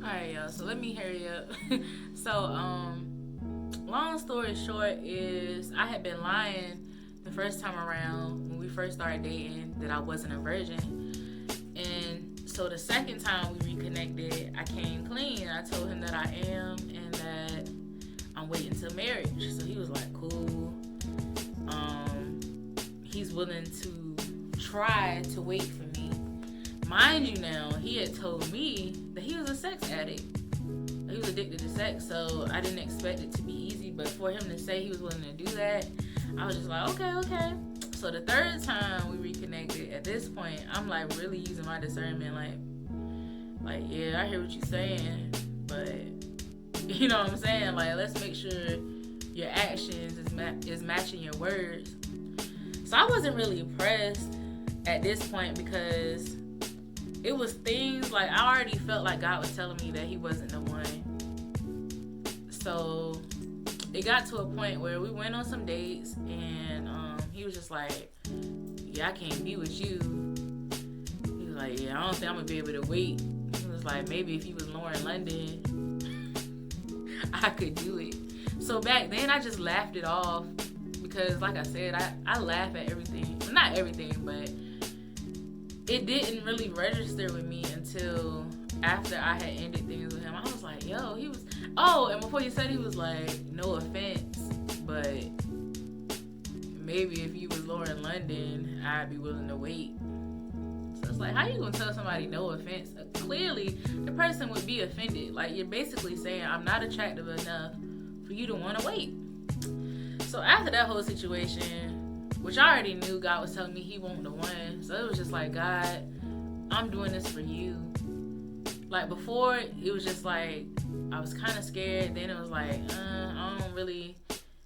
Alright, y'all, so let me hurry up. So, long story short is I had been lying the first time around when we first started dating that I wasn't a virgin. And so the second time we reconnected, I came clean. I told him that I am and that I'm waiting till marriage. So he was like, cool. He's willing to try to wait for me. Mind you now, he had told me that he was a sex addict. He was addicted to sex, so I didn't expect it to be easy. But for him to say he was willing to do that, I was just like, okay. So the third time we reconnected, at this point, I'm like really using my discernment, like yeah, I hear what you're saying, but you know what I'm saying? Like, let's make sure your actions is matching your words. So I wasn't really impressed at this point because it was things like I already felt like God was telling me that he wasn't the one. So it got to a point where we went on some dates and he was just like, yeah, I can't be with you. He was like, yeah, I don't think I'm gonna be able to wait. He was like, maybe if you was Lauren London, I could do it. So back then I just laughed it off because like I said, I laugh at everything. Not everything, but it didn't really register with me until after I had ended things with him. I was like, yo, he was... Oh, and before he said, he was like, no offense, but maybe if you was Lauren London, I'd be willing to wait. So it's like, how you gonna tell somebody no offense? Clearly, the person would be offended. Like, you're basically saying, I'm not attractive enough for you to want to wait. So after that whole situation, which I already knew God was telling me he wasn't the one. So it was just like, God, I'm doing this for you. Like before, it was just like, I was kind of scared. Then it was like, I'm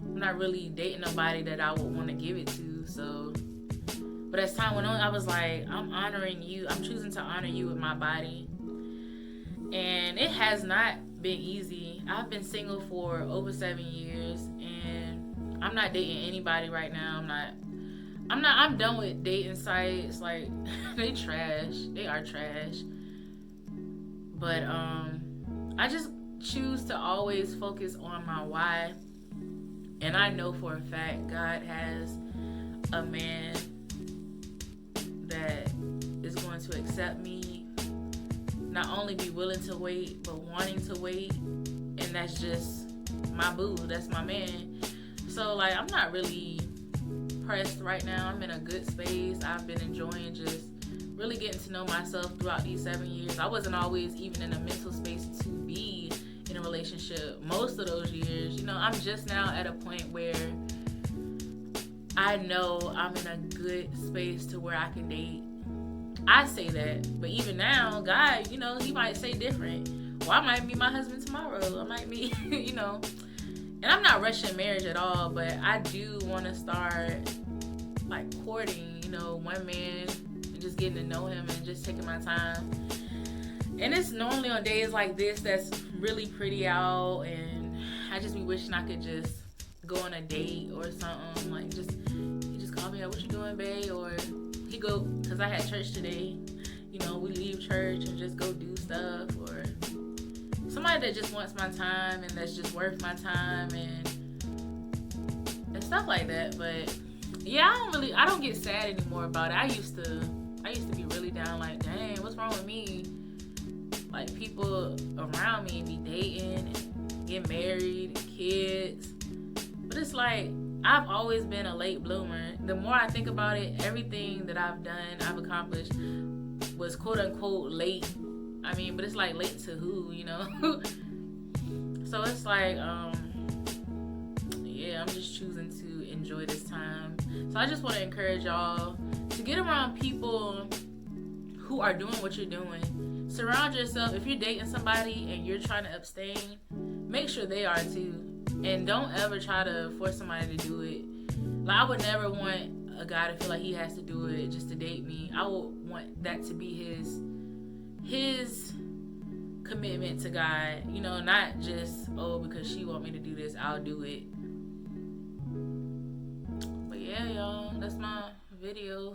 not really dating nobody that I would want to give it to. So, but as time went on, I was like, I'm honoring you. I'm choosing to honor you with my body. And it has not been easy. I've been single for over 7 years and I'm not dating anybody right now. I'm done with dating sites. Like, they trash. They are trash. But I just choose to always focus on my why. And I know for a fact God has a man that is going to accept me, not only be willing to wait, but wanting to wait. And that's just my boo. That's my man. So, like, I'm not really pressed right now. I'm in a good space. I've been enjoying just really getting to know myself throughout these 7 years. I wasn't always even in a mental space to be in a relationship most of those years. You know, I'm just now at a point where I know I'm in a good space to where I can date. I say that, but even now, God, you know, he might say different. Well, I might meet my husband tomorrow. I might meet, you know. And I'm not rushing marriage at all, but I do want to start, like, courting, you know, one man and just getting to know him and just taking my time. And it's normally on days like this that's really pretty out, and I just be wishing I could just go on a date or something. Like, he just call me up, what you doing, babe? Or he go, because I had church today, you know, we leave church and just go do stuff. Or somebody that just wants my time and that's just worth my time and stuff like that. But yeah, I don't get sad anymore about it. I used to be really down, like, dang, what's wrong with me? Like, people around me be dating and get married, kids. But it's like, I've always been a late bloomer. The more I think about it, everything that I've done, I've accomplished was quote unquote late. I mean, but it's like, late to who, you know? So it's like, yeah, I'm just choosing to enjoy this time. So I just want to encourage y'all to get around people who are doing what you're doing. Surround yourself. If you're dating somebody and you're trying to abstain, make sure they are too. And don't ever try to force somebody to do it. Like, I would never want a guy to feel like he has to do it just to date me. I would want that to be his commitment to God, you know, not just, oh, because she want me to do this, I'll do it. But yeah, y'all, that's my video.